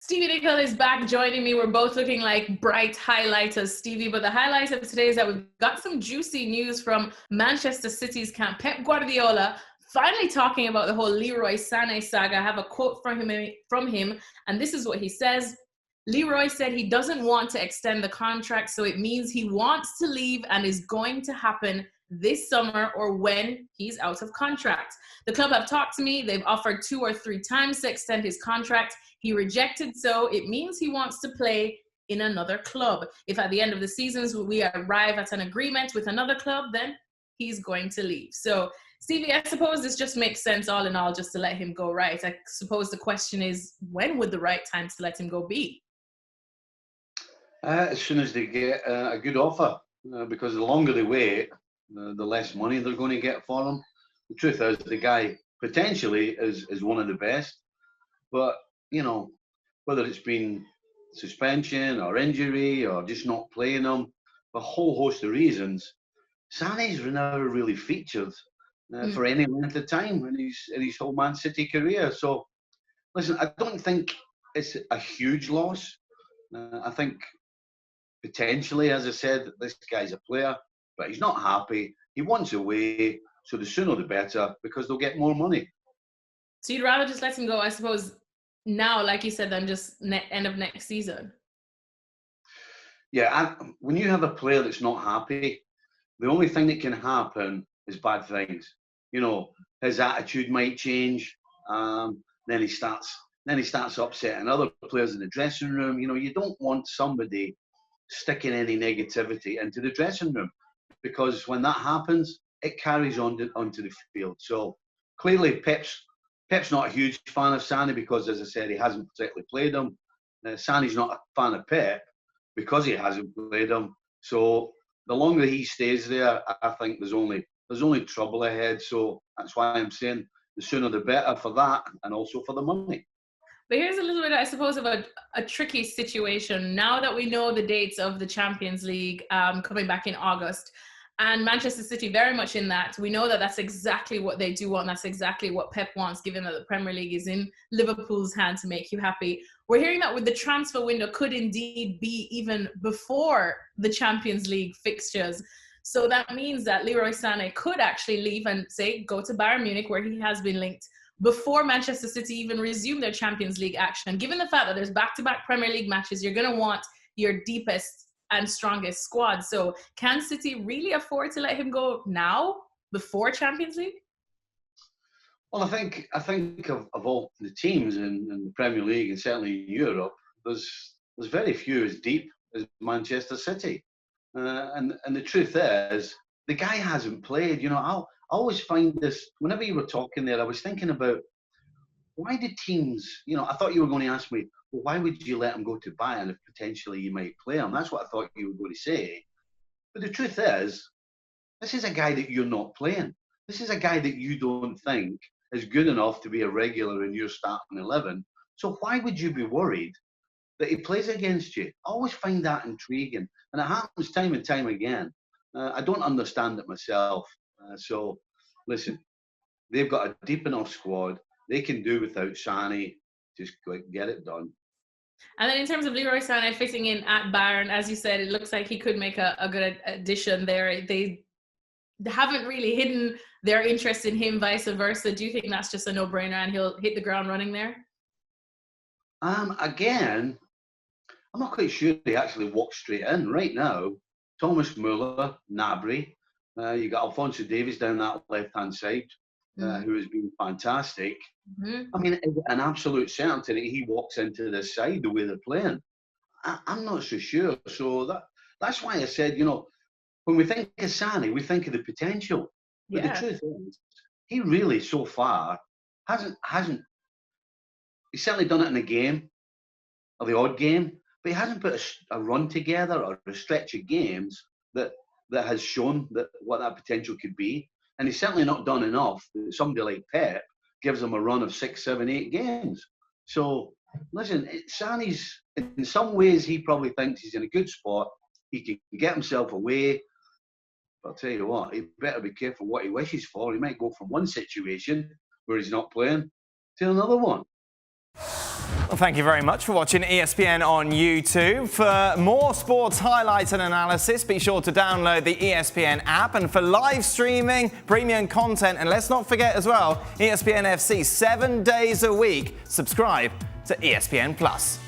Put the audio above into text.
Stevie Nicol is back joining me. We're both looking like bright highlighters, Stevie. But the highlight of today is that we've got some juicy news from Manchester City's camp. Pep Guardiola finally talking about the whole Leroy Sane saga. I have a quote from him, and this is what he says. Leroy said he doesn't want to extend the contract, so it means he wants to leave and is going to happen this summer or when he's out of contract. The club have talked to me. They've offered 2 or 3 times to extend his contract. He rejected, so it means he wants to play in another club. If at the end of the seasons we arrive at an agreement with another club, then he's going to leave. So, Stevie, I suppose this just makes sense all in all, just to let him go, right? I suppose the question is, when would the right time to let him go be? As soon as they get a good offer, because the longer they wait, the less money they're going to get for him. The truth is, the guy potentially is one of the best, but you know, whether it's been suspension or injury or just not playing him, a whole host of reasons, Sané's never really featured for any length of time in his whole Man City career. So, listen, I don't think it's a huge loss. I think potentially, as I said, this guy's a player, but he's not happy. He wants away, so the sooner the better, because they'll get more money. So you'd rather just let him go, I suppose, now, like you said, than just end of next season? Yeah, when you have a player that's not happy, the only thing that can happen is bad things. You know, his attitude might change. Then he starts upsetting other players in the dressing room. You know, you don't want somebody sticking any negativity into the dressing room, because when that happens, it carries on onto the field. So clearly, Pep's not a huge fan of Sané because, as I said, he hasn't particularly played him. Sané's not a fan of Pep because he hasn't played him. So the longer he stays there, I think there's only trouble ahead. So that's why I'm saying the sooner the better for that, and also for the money. But here's a little bit, I suppose, of a tricky situation. Now that we know the dates of the Champions League coming back in August, and Manchester City very much in that, we know that that's exactly what they do want. That's exactly what Pep wants, given that the Premier League is in Liverpool's hand to make you happy. We're hearing that with the transfer window could indeed be even before the Champions League fixtures. So that means that Leroy Sane could actually leave and, say, go to Bayern Munich, where he has been linked, before Manchester City even resume their Champions League action. Given the fact that there's back-to-back Premier League matches, you're going to want your deepest and strongest squad. So can City really afford to let him go now, before Champions League? Well, I think of all the teams in the Premier League, and certainly in Europe, there's very few as deep as Manchester City. And the truth is, the guy hasn't played. You know, I always find this, whenever you were talking there, I was thinking about, why did teams, you know, I thought you were going to ask me, well, why would you let him go to Bayern if potentially you might play him? That's what I thought you were going to say. But the truth is, this is a guy that you're not playing. This is a guy that you don't think is good enough to be a regular in your starting 11. So why would you be worried that he plays against you? I always find that intriguing. And it happens time and time again. I don't understand it myself. So, listen, they've got a deep enough squad. They can do without Sané. Just get it done. And then in terms of Leroy Sane fitting in at Bayern, as you said, it looks like he could make a good addition there. They haven't really hidden their interest in him, vice versa. Do you think that's just a no-brainer and he'll hit the ground running there? Again, I'm not quite sure he actually walked straight in. Right now, Thomas Muller, Gnabry, you got Alphonso Davies down that left-hand side, who has been fantastic. I mean, an absolute certainty that he walks into this side the way they're playing. I'm not so sure. So that's why I said, you know, when we think of Sané, we think of the potential. But the truth is, he really so far hasn't. He's certainly done it in a game, or the odd game, but he hasn't put a run together or a stretch of games that has shown what that potential could be. And he's certainly not done enough that somebody like Pep gives him a run of 6, 7, 8 games. So, listen, Sané's, in some ways, he probably thinks he's in a good spot. He can get himself away. But I'll tell you what, he better be careful what he wishes for. He might go from one situation where he's not playing to another one. Well, thank you very much for watching ESPN on YouTube. For more sports highlights and analysis, be sure to download the ESPN app. And for live streaming, premium content, and let's not forget as well, ESPN FC 7 days a week. Subscribe to ESPN Plus.